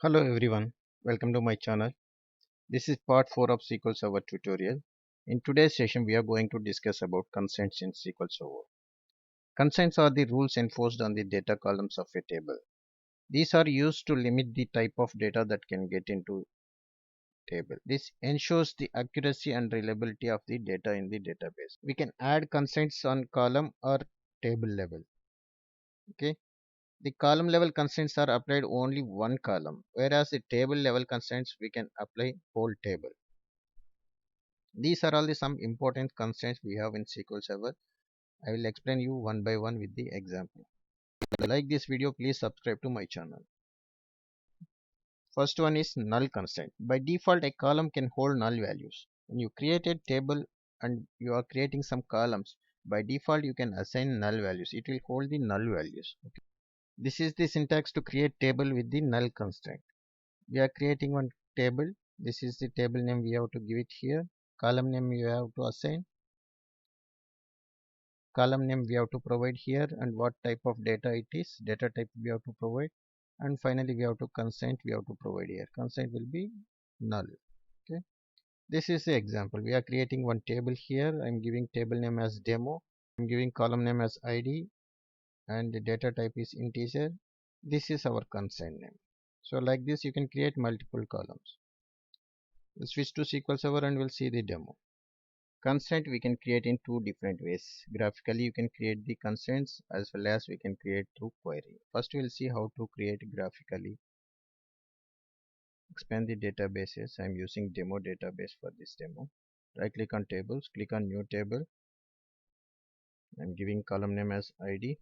Hello everyone, welcome to my channel. This is part 4 of SQL Server tutorial. In today's session we are going to discuss about consents in SQL Server. Consents are the rules enforced on the data columns of a table. These are used to limit the type of data that can get into table. This ensures the accuracy and reliability of the data in the database. We can add consents on column or table level. Okay. The column level constraints are applied only one column, whereas the table level constraints we can apply whole table. These are all the some important constraints we have in SQL Server. I will explain you one by one with the example. If you like this video, please subscribe to my channel. First one is null constraint. By default, a column can hold null values. When you create a table and you are creating some columns, by default you can assign null values. It will hold the null values. Okay. This is the syntax to create table with the null constraint. We are creating one table. This is the table name we have to give it here. Column name you have to assign. Column name we have to provide here, and what type of data it is, data type we have to provide, and finally we have to consent we have to provide here. Consent will be null. Okay, this is the example. We are creating one table here. I'm giving table name as demo. I'm giving column name as id, and the data type is integer. This is our consent name. So like this you can create multiple columns. We'll switch to SQL Server and we'll see the demo. Constraint we can create in two different ways. Graphically you can create the constraints, as well as we can create through query. First we'll see how to create graphically. Expand the databases. I'm using demo database for this demo. Right click on tables, click on new table. I'm giving column name as id,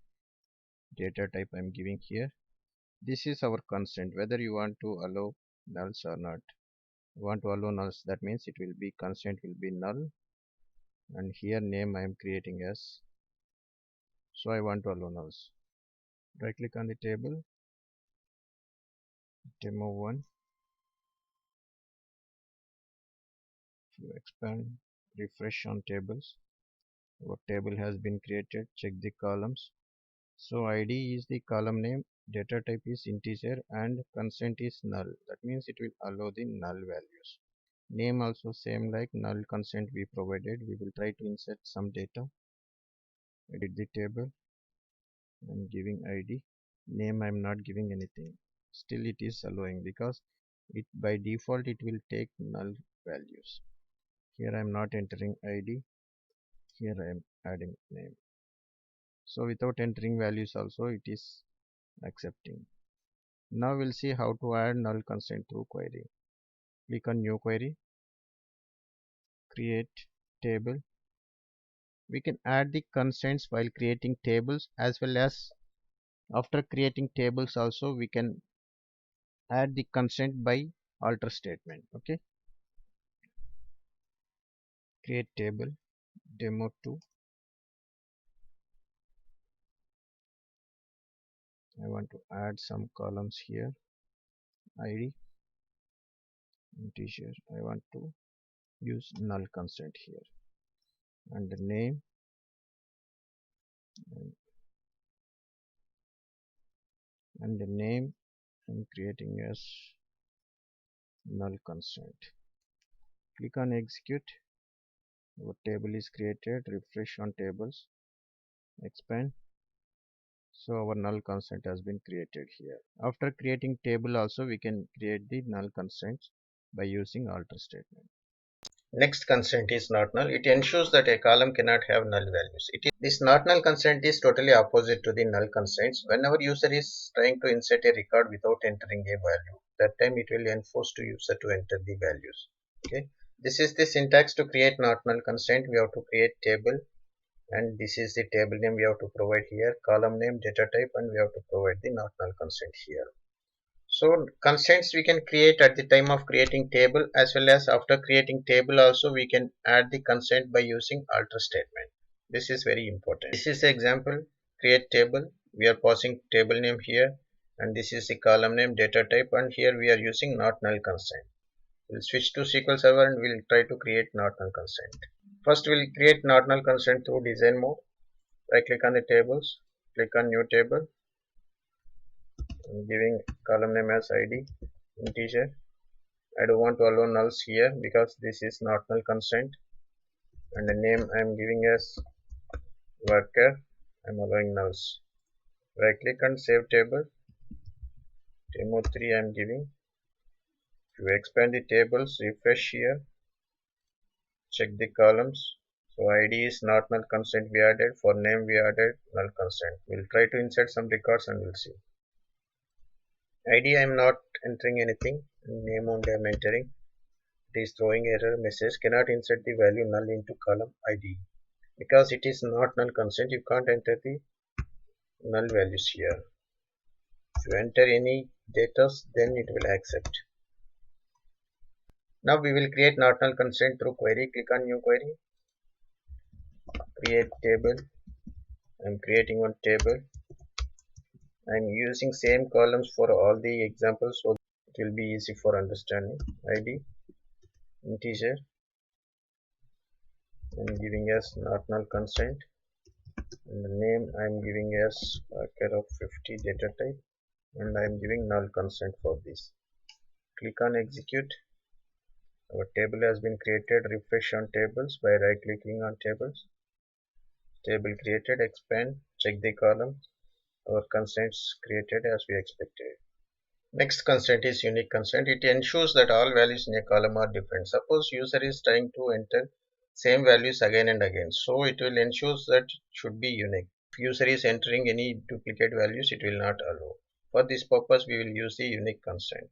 data type I'm giving here. This is our constraint, whether you want to allow nulls or not. You want to allow nulls, that means it will be constraint will be null, and here name I am creating as, so I want to allow nulls. Right click on the table, demo1, to expand, refresh on tables. Our table has been created. Check the columns. So id is the column name, data type is integer, and consent is null. That means it will allow the null values. Name also same like null consent we provided. We will try to insert some data. Edit the table. I'm giving id. Name I'm not giving anything. Still it is allowing, because it by default it will take null values. Here I'm not entering id. Here I am adding name. So without entering values also it is accepting. Now we'll see how to add null constraint through query. Click on new query, create table. We can add the constraints while creating tables, as well as after creating tables also we can add the constraint by alter statement. Okay, create table demo2. I want to add some columns here. id integer. I want to use null constraint here, and the name, and the name I'm creating as null constraint. Click on execute. Our table is created. Refresh on tables, expand. So our null constraint has been created here. After creating table also we can create the null constraints by using alter statement. Next constraint is not null. It ensures that a column cannot have null values. This not null constraint is totally opposite to the null constraints. Whenever user is trying to insert a record without entering a value, that time it will enforce to user to enter the values. Okay, this is the syntax to create not null constraint. We have to create table, and this is the table name we have to provide here, column name, data type, and we have to provide the not null constraint here. So constraints we can create at the time of creating table, as well as after creating table also we can add the constraint by using alter statement. This is very important. This is the example. Create table. We are passing table name here, and this is the column name, data type, and here we are using not null constraint. We'll switch to SQL Server and we'll try to create not null constraint. First we'll create not null constraint through design mode. Right click on the tables, click on new table. I'm giving column name as id, integer. I don't want to allow nulls here because this is not null constraint. And the name I am giving as worker. I am allowing nulls. Right click and save table. Demo3 I am giving. If you expand the tables, refresh here, check the columns. So ID is not null constraint we added. For name we added null constraint. We'll try to insert some records and we'll see. ID I am not entering anything. Name only I am entering. It is throwing error message. Cannot insert the value null into column ID. Because it is not null constraint, you can't enter the null values here. If you enter any data, then it will accept. Now we will create not null constraint through query. Click on new query. Create table. I am creating one table. I am using same columns for all the examples so it will be easy for understanding. ID integer. I am giving as not null constraint. And the name I am giving as packer of 50 data type. And I am giving null constraint for this. Click on execute. Our table has been created. Refresh on tables by right clicking on tables. Table created. Expand. Check the column. Our constraints created as we expected. Next constraint is unique constraint. It ensures that all values in a column are different. Suppose user is trying to enter same values again and again. So it will ensure that it should be unique. If user is entering any duplicate values, it will not allow. For this purpose, we will use the unique constraint.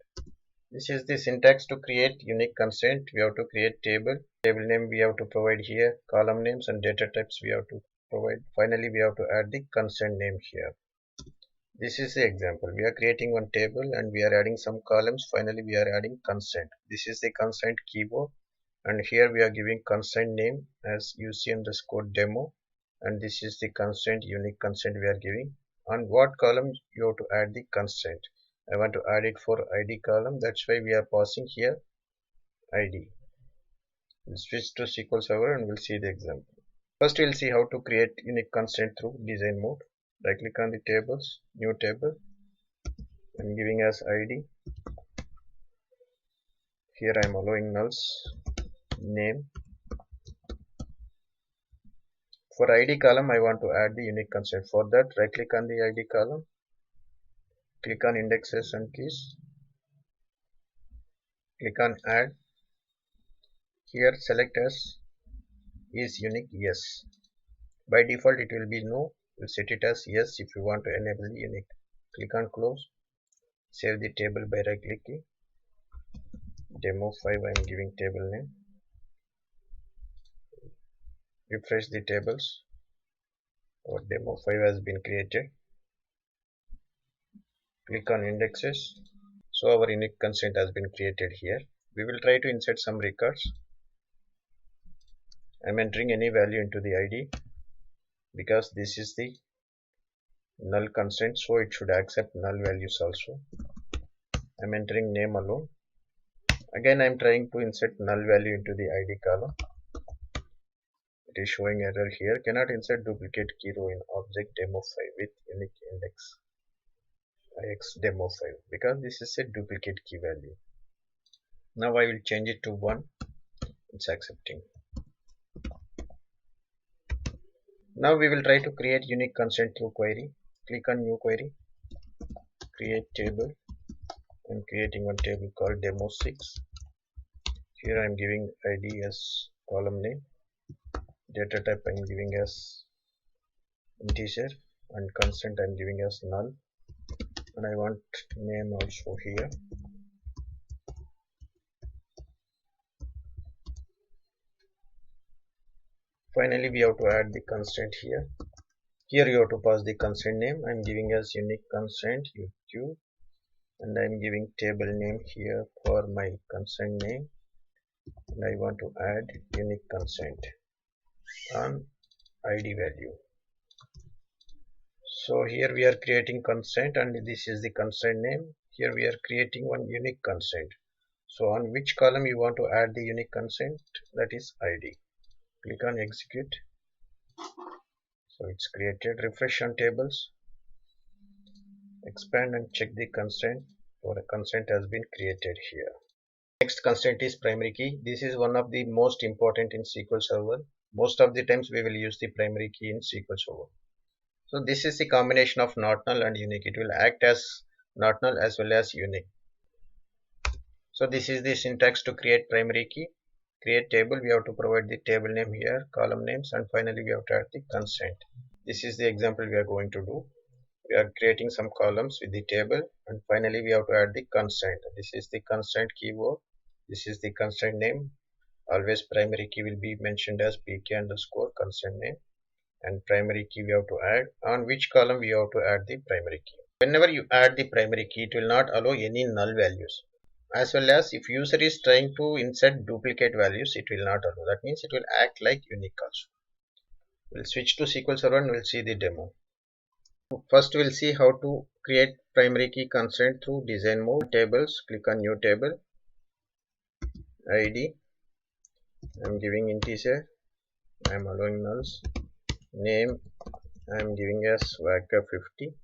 This is the syntax to create unique constraint. We have to create table. Table name we have to provide here. Column names and data types we have to provide. Finally, we have to add the constraint name here. This is the example. We are creating one table and we are adding some columns. Finally, we are adding constraint. This is the constraint keyboard. And here we are giving constraint name as UC_demo. And this is the constraint, unique constraint we are giving. On what column you have to add the constraint. I want to add it for ID column. That's why we are passing here ID. We'll switch to SQL Server and we'll see the example. First, we'll see how to create unique constraint through design mode. Right click on the tables, new table. I'm giving as ID. Here I'm allowing nulls. Name. For ID column, I want to add the unique constraint. For that, right click on the ID column. Click on indexes and keys. Click on add. Here select as is unique yes. By default it will be no. We'll set it as yes if you want to enable the unique. Click on close. Save the table by right clicking. Demo5 I am giving table name. Refresh the tables. Our demo5 has been created. Click on indexes. So our unique constraint has been created here. We will try to insert some records. I am entering any value into the ID because this is the null constraint, so it should accept null values also. I am entering name alone. Again I am trying to insert null value into the ID column. It is showing error here. Cannot insert duplicate key row in object demo5 with unique index ix demo5 because this is a duplicate key value. Now I will change it to 1. It's accepting. Now we will try to create unique constraint through query. Click on new query. Create table. I'm creating one table called demo6. Here I'm giving ID as column name. Data type I'm giving as integer and constraint I'm giving as null. And I want name also here. Finally, we have to add the constraint here. Here you have to pass the constraint name. I'm giving as unique constraint YouTube, and I'm giving table name here for my constraint name. And I want to add unique constraint on ID value. So here we are creating constraint, and this is the constraint name. Here we are creating one unique constraint. So on which column you want to add the unique constraint? That is ID. Click on execute. So it's created. Refresh on tables. Expand and check the constraint. Our constraint has been created here. Next constraint is primary key. This is one of the most important in SQL Server. Most of the times we will use the primary key in SQL Server. So this is the combination of not null and unique. It will act as not null as well as unique. So this is the syntax to create primary key. Create table, we have to provide the table name here, column names, and finally we have to add the constraint. This is the example we are going to do. We are creating some columns with the table, and finally we have to add the constraint. This is the constraint keyword. This is the constraint name. Always primary key will be mentioned as pk underscore constraint name, and primary key we have to add. On which column we have to add the primary key. Whenever you add the primary key, it will not allow any null values. As well as if user is trying to insert duplicate values, it will not allow. That means it will act like unique also. We'll switch to SQL Server and we'll see the demo. First we'll see how to create primary key constraint through design mode. Tables, click on new table. ID, I'm giving integer, I'm allowing nulls. Name, I'm giving as Waka 50.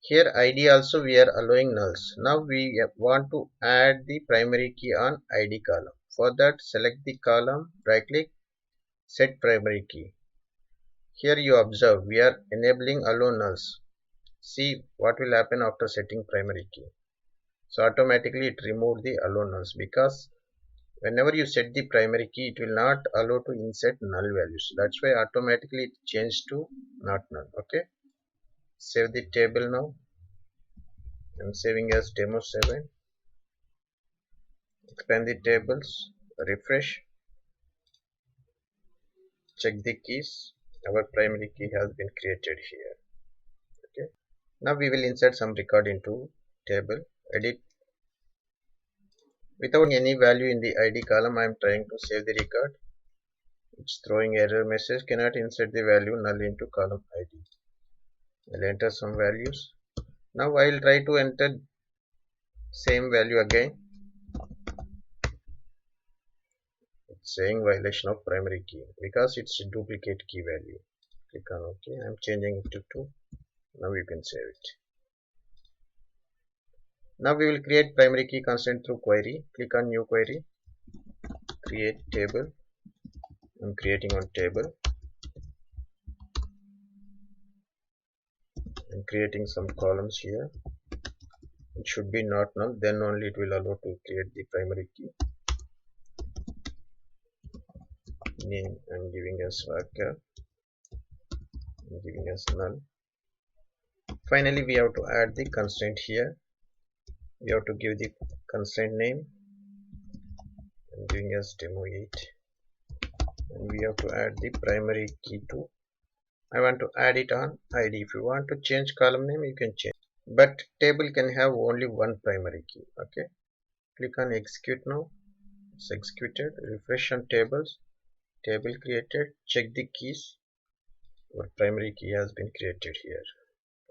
Here ID also we are allowing nulls. Now we want to add the primary key on ID column. For that select the column, right click, set primary key. Here you observe we are enabling allow nulls. See what will happen after setting primary key. So automatically it removed the allow nulls, because whenever you set the primary key it will not allow to insert null values. That's why automatically it changed to not null. Okay. Save the table now. I'm saving as demo 7. Expand the tables, refresh, check the keys. Our primary key has been created here. Okay. Now we will insert some record into table. Edit. Without any value in the ID column, I am trying to save the record. It's throwing error message, cannot insert the value null into column ID. I'll enter some values. Now I will try to enter same value again. It's saying violation of primary key because it's a duplicate key value. Click on OK. I'm changing it to 2. Now you can save it. Now we will create primary key constraint through query. Click on new query. Create table. I'm creating one table. I'm creating some columns here. It should be not null, then only it will allow to create the primary key. Name I'm giving as Waka. I'm giving as null. Finally we have to add the constraint here. We have to give the constraint name. I'm giving as demo 8. And we have to add the primary key too. I want to add it on ID. If you want to change column name, you can change. But table can have only one primary key. Okay. Click on execute now. It's executed. Refresh on tables. Table created. Check the keys. Our primary key has been created here.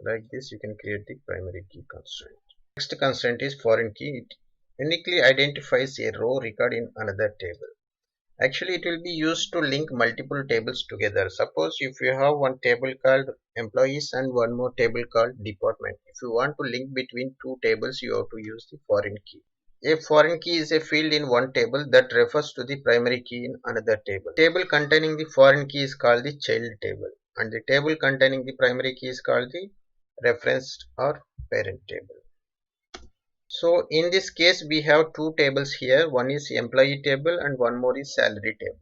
Like this, you can create the primary key constraint. Next constraint is foreign key. It uniquely identifies a row record in another table. Actually, it will be used to link multiple tables together. Suppose if you have one table called employees and one more table called department. If you want to link between two tables, you have to use the foreign key. A foreign key is a field in one table that refers to the primary key in another table. The table containing the foreign key is called the child table, and the table containing the primary key is called the referenced or parent table. So in this case we have two tables here. One is employee table and one more is salary table.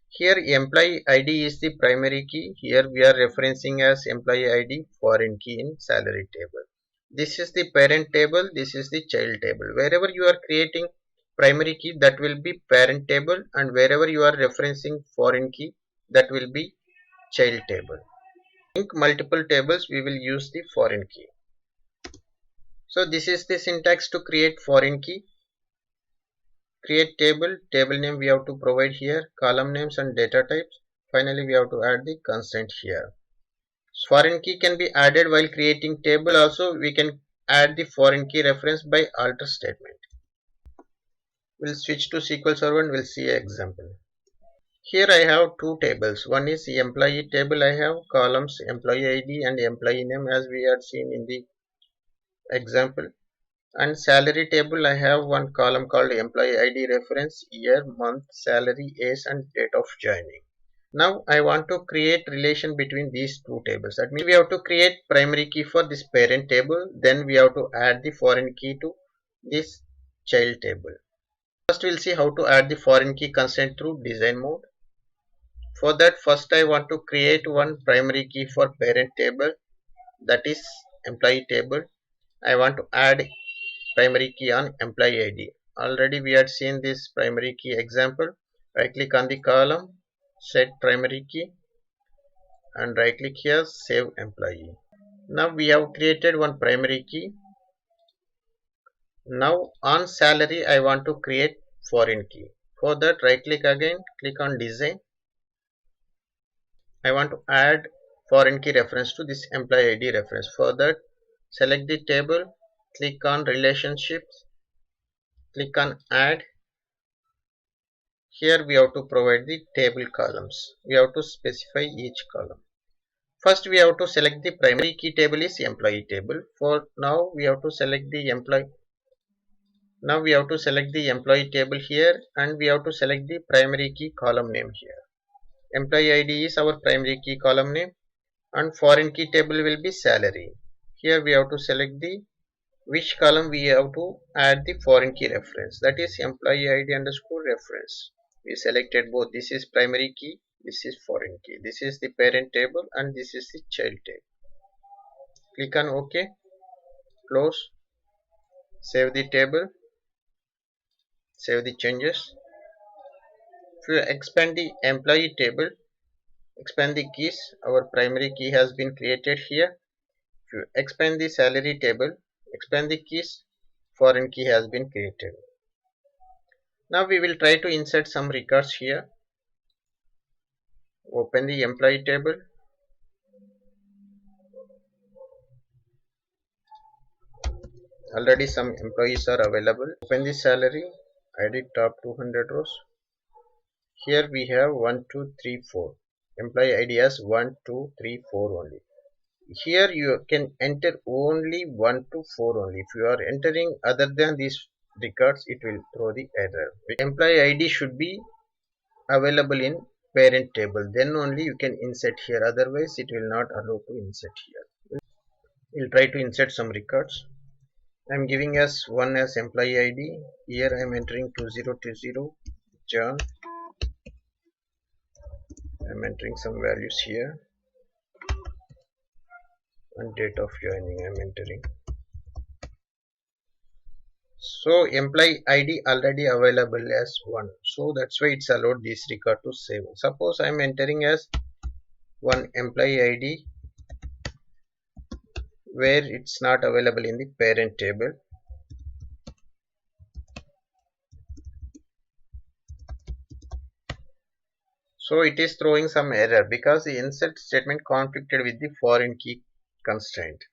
Here employee ID is the primary key. Here we are referencing as employee ID, foreign key in salary table. This is the parent table, this is the child table. Wherever you are creating primary key, that will be parent table, and wherever you are referencing foreign key, that will be child table. Link multiple tables, we will use the foreign key. So this is the syntax to create foreign key. Create table, table name we have to provide here, column names and data types. Finally we have to add the constraint here. Foreign key can be added while creating table. Also we can add the foreign key reference by alter statement. We'll switch to SQL Server and we'll see an example. Here I have two tables. One is the employee table. I have columns employee ID and employee name as we had seen in the example. And salary table, I have one column called employee ID reference, year, month, salary, age and date of joining. Now I want to create relation between these two tables. That means we have to create primary key for this parent table. Then we have to add the foreign key to this child table. First we'll see how to add the foreign key constraint through design mode. For that, first I want to create one primary key for parent table, that is employee table. I want to add primary key on employee ID. Already we had seen this primary key example. Right click on the column, set primary key and right click here, save employee. Now we have created one primary key. Now on salary I want to create foreign key. For that, right click again, click on design. I want to add foreign key reference to this employee ID reference. For that, select the table, click on relationships, click on add. Here we have to provide the table columns. We have to specify each column. First we have to select the primary key table is employee table. For now we have to select the employee. Now we have to select the employee table here and we have to select the primary key column name here. Employee ID is our primary key column name and foreign key table will be salary. Here we have to select the which column we have to add the foreign key reference, that is employee ID underscore reference. We selected both. This is primary key, this is foreign key, this is the parent table and this is the child table. Click on OK, close, save the table, save the changes. If you expand the employee table, expand the keys, our primary key has been created here. If you expand the salary table, expand the keys, foreign key has been created. Now we will try to insert some records here. Open the employee table. Already some employees are available. Open the salary, edit top 200 rows. Here we have 1, 2, 3, 4. Employee ID has 1, 2, 3, 4 only. Here you can enter only 1 to 4 only. If you are entering other than these records, it will throw the error. Employee ID should be available in parent table. Then only you can insert here. Otherwise, it will not allow to insert here. We'll try to insert some records. I'm giving us one as employee ID. Here I'm entering 2020 John. I'm entering some values here. And date of joining I'm entering. So employee ID already available as 1. So that's why it's allowed this record to save. Suppose I'm entering as one employee ID where it's not available in the parent table. So it is throwing some error because the insert statement conflicted with the foreign key constraint.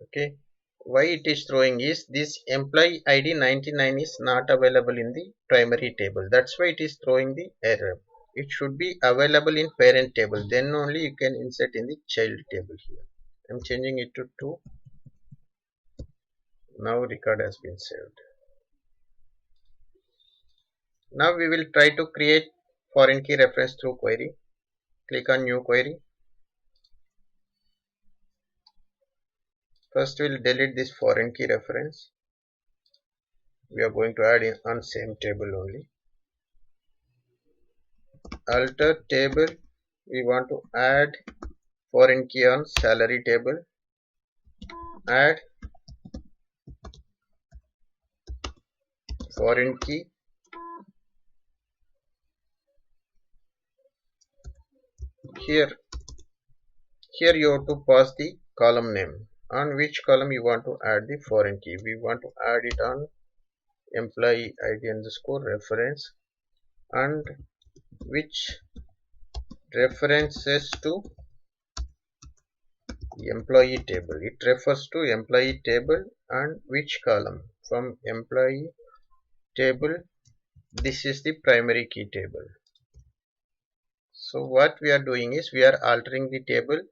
Okay. Why it is throwing is this employee ID 99 is not available in the primary table. That's why it is throwing the error. It should be available in parent table. Then only you can insert in the child table here. I'm changing it to 2. Now record has been saved. Now we will try to create foreign key reference through query. Click on new query. First we'll delete this foreign key reference. We are going to add in on same table only. Alter table, we want to add foreign key on salary table. Add foreign key. Here you have to pass the column name. On which column you want to add the foreign key. We want to add it on employee ID underscore reference and which references to employee table. It refers to employee table and which column from employee table. This is the primary key table. So what we are doing is we are altering the table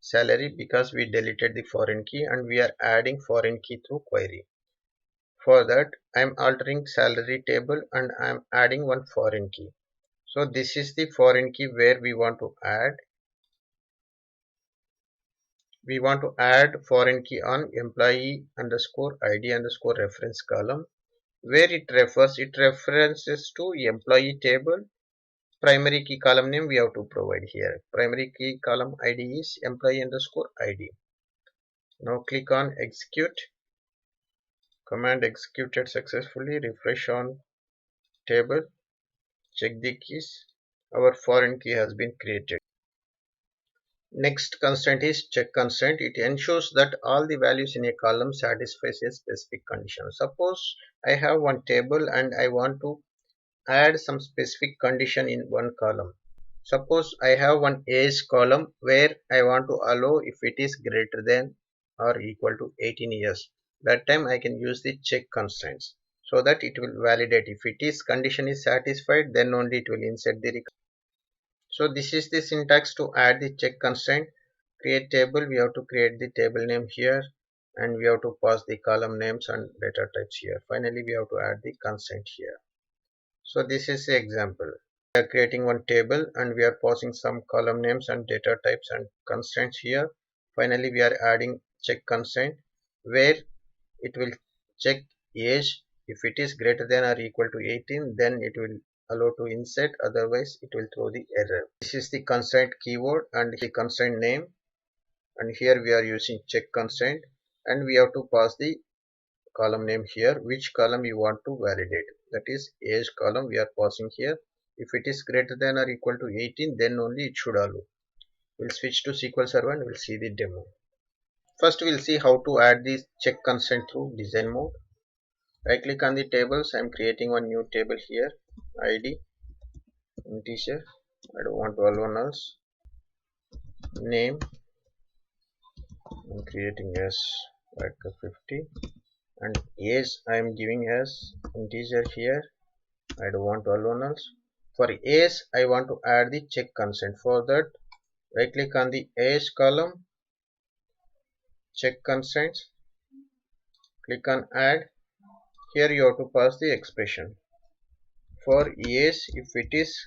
salary because we deleted the foreign key and we are adding foreign key through query. For that, I'm altering salary table and I'm adding one foreign key. So this is the foreign key where we want to add. We want to add foreign key on employee underscore ID underscore reference column, where it references to employee table. Primary key column name we have to provide here. Primary key column ID is employee underscore ID. Now click on execute. Command executed successfully. Refresh on table. Check the keys. Our foreign key has been created. Next constraint is check constraint. It ensures that all the values in a column satisfies a specific condition. Suppose I have one table and I want to add some specific condition in one column. Suppose I have one age column where I want to allow if it is greater than or equal to 18 years. That time I can use the check constraints so that it will validate. If it is condition is satisfied, then only it will insert the record. So this is the syntax to add the check constraint. Create table, we have to create the table name here and we have to pass the column names and data types here. Finally, we have to add the constraint here. So this is the example. We are creating one table and we are passing some column names and data types and constraints here. Finally, we are adding check constraint where it will check age. If it is greater than or equal to 18, then it will allow to insert, otherwise it will throw the error. This is the constraint keyword and the constraint name, and here we are using check constraint and we have to pass the column name here, which column you want to validate. That is age column we are passing here. If it is greater than or equal to 18, then only it should allow. We'll switch to SQL Server and we'll see the demo. First we'll see how to add the check constraint through design mode. Right click on the tables. I'm creating one new table here. ID integer. I don't want to allow nulls. Name I'm creating as like 50 and age I am giving as integer here. I don't want to allow nulls. For age I want to add the check constraint. For that, right click on the age column, check constraints, click on add. Here you have to pass the expression. For age, if it is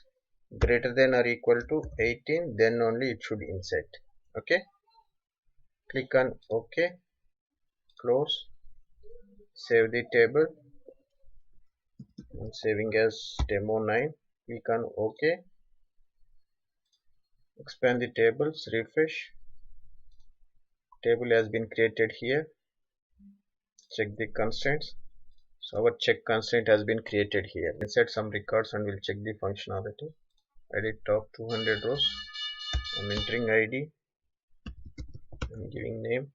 greater than or equal to 18, then only it should insert. Okay, click on OK, close, save the table. I'm saving as demo 9. Click on OK, expand the tables, refresh. Table has been created here. Check the constraints. So our check constraint has been created here. Insert some records and we'll check the functionality. Edit top 200 rows. I'm entering ID. I'm giving name.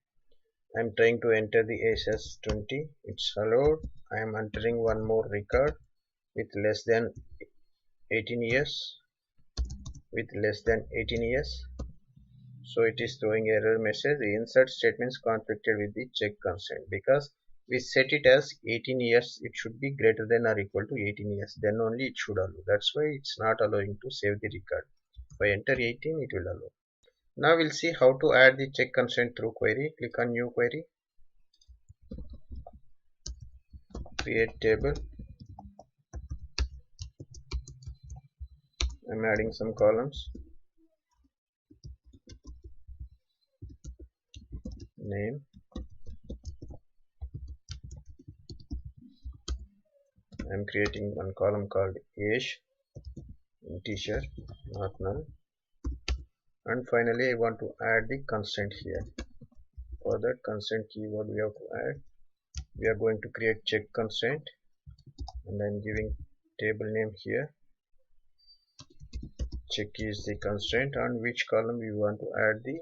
I'm trying to enter the age as 20. It's allowed. I am entering one more record with less than 18 years. With less than 18 years. So it is throwing error message. The insert statement is conflicted with the check constraint because we set it as 18 years. It should be greater than or equal to 18 years. Then only it should allow. That's why it's not allowing to save the record. If I enter 18, it will allow. Now we'll see how to add the check constraint through query. Click on new query. Create table. I'm adding some columns. Name. I'm creating one column called age, integer, not null. And finally I want to add the constraint here. For that constraint keyword we have to add. We are going to create check constraint and I'm giving table name here. Check is the constraint on which column we want to add the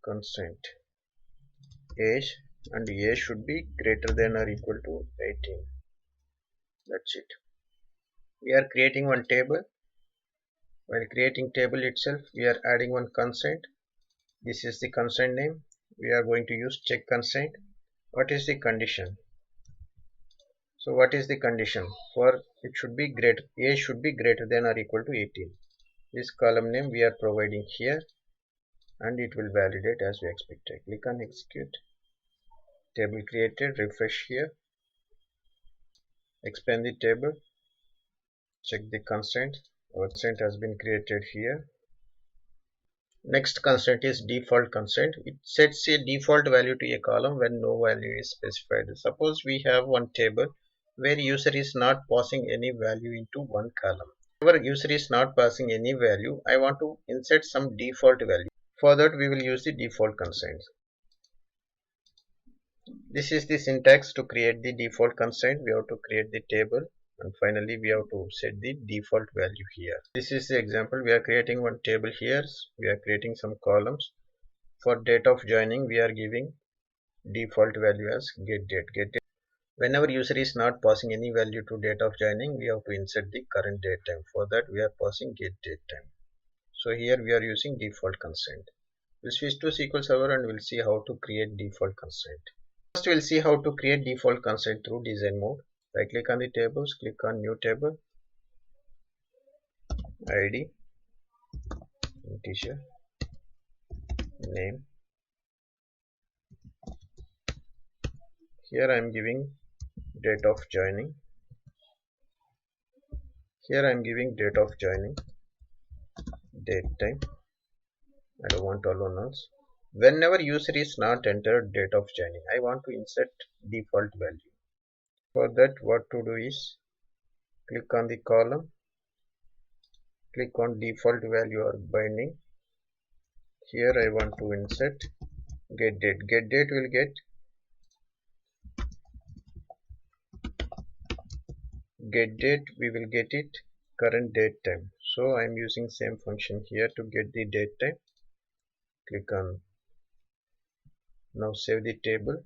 constraint. Age, and age should be greater than or equal to 18. That's it. We are creating one table. While creating table itself, we are adding one constraint. This is the constraint name. We are going to use check constraint. What is the condition? So what is the condition? For it should be greater, age should be greater than or equal to 18. This column name we are providing here and it will validate as we expected. Click on execute. Table created, refresh here. Expand the table, check the constraint. Our constraint has been created here. Next constraint is default constraint. It sets a default value to a column when no value is specified. Suppose we have one table where user is not passing any value into one column. Whenever user is not passing any value, I want to insert some default value. For that we will use the default constraint. This is the syntax to create the default constraint. We have to create the table and finally we have to set the default value here. This is the example. We are creating one table here. We are creating some columns. For date of joining we are giving default value as getDate. Whenever user is not passing any value to date of joining, we have to insert the current date time. For that we are passing getDateTime. So here we are using default constraint. We'll switch to SQL Server and we'll see how to create default constraint. First we'll see how to create default constraint through design mode. Right click on the tables, click on new table, ID, integer, name. Here I am giving date of joining. Here I am giving date of joining, date time. I don't want all nulls. Whenever user is not entered date of joining, I want to insert default value. For that what to do is click on the column, click on default value or binding. Here I want to insert getDate. GetDate will get getDate, we will get it current date time. So I am using same function here to get the date time. Click on, now save the table.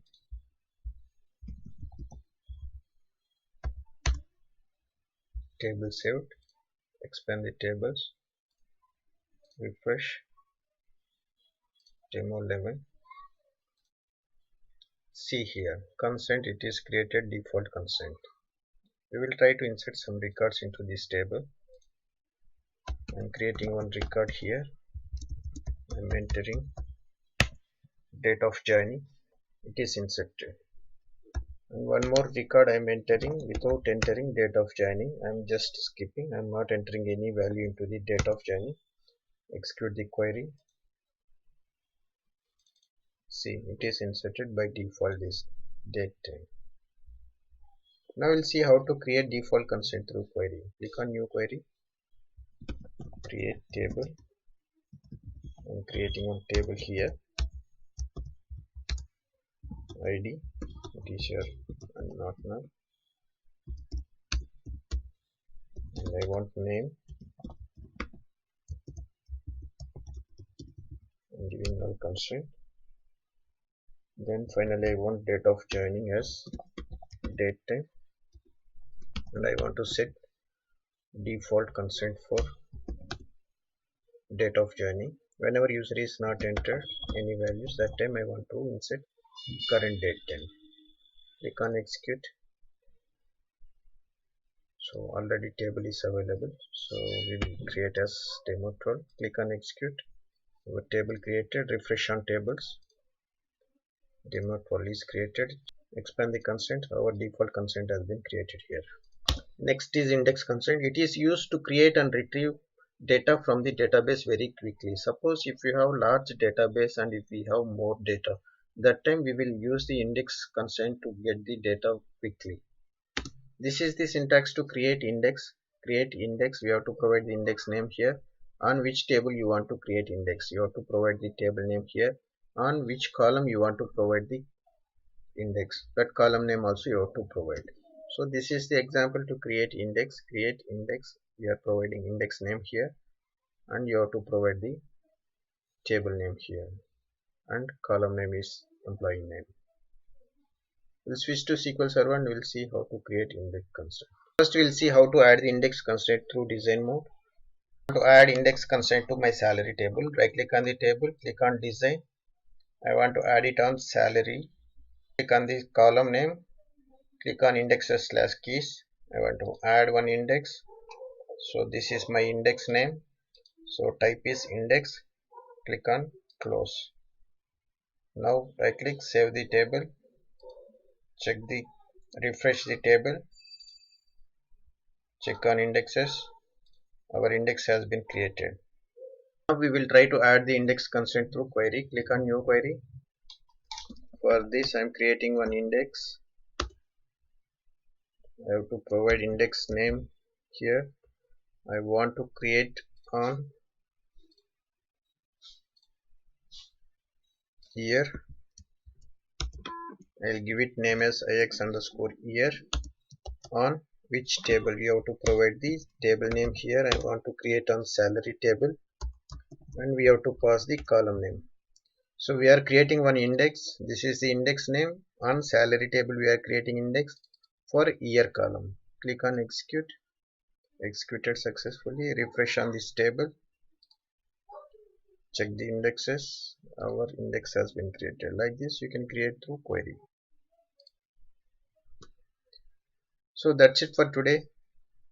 Table saved. Expand the tables. Refresh. Demo 11. See here, consent, it is created default consent. We will try to insert some records into this table. I am creating one record here. I am entering date of joining. It is inserted. And one more record I am entering without entering date of joining. I am just skipping. I am not entering any value into the date of joining. Execute the query. See, it is inserted by default this date time. Now we'll see how to create default consent through query. Click on new query, create table. I'm creating one table here. ID, teacher and not null. And I want name. I'm giving null constraint. Then finally I want date of joining as date time. And I want to set default consent for date of joining. Whenever user is not entered any values, that time I want to insert current date time. Click on execute. So already table is available, so we will create as demo 12. Click on execute. Our table created. Refresh on tables. Demo 12 is created. Expand the consent. Our default consent has been created here. Next is index consent. It is used to create and retrieve data from the database very quickly. Suppose if you have large database and if we have more data, that time we will use the index consent to get the data quickly. This is the syntax to create index. Create index, we have to provide the index name here. On which table you want to create index, you have to provide the table name here. On which column you want to provide the index, that column name also you have to provide. So this is the example to create index. Create index, we are providing index name here and you have to provide the table name here and column name is employee name. We'll switch to SQL Server and we'll see how to create index constraint. First we'll see how to add the index constraint through design mode. To add index constraint to my salary table, right click on the table, click on design. I want to add it on salary. Click on the column name, click on indexes slash keys. I want to add one index. So this is my index name. So type is index. Click on close. Now right click, save the table. Check the refresh the table. Check on indexes. Our index has been created. Now we will try to add the index constraint through query. Click on new query. For this I am creating one index. I have to provide index name here. I want to create on year. I'll give it name as ix underscore year. On which table we have to provide the table name here. I want to create on salary table, and we have to pass the column name. So we are creating one index. This is the index name. On salary table we are creating index for year column. Click on execute. Executed successfully. Refresh on this table. Check the indexes. Our index has been created. Like this you can create through query. So that's it for today.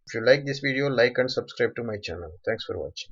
If you like this video, like and subscribe to my channel. Thanks for watching.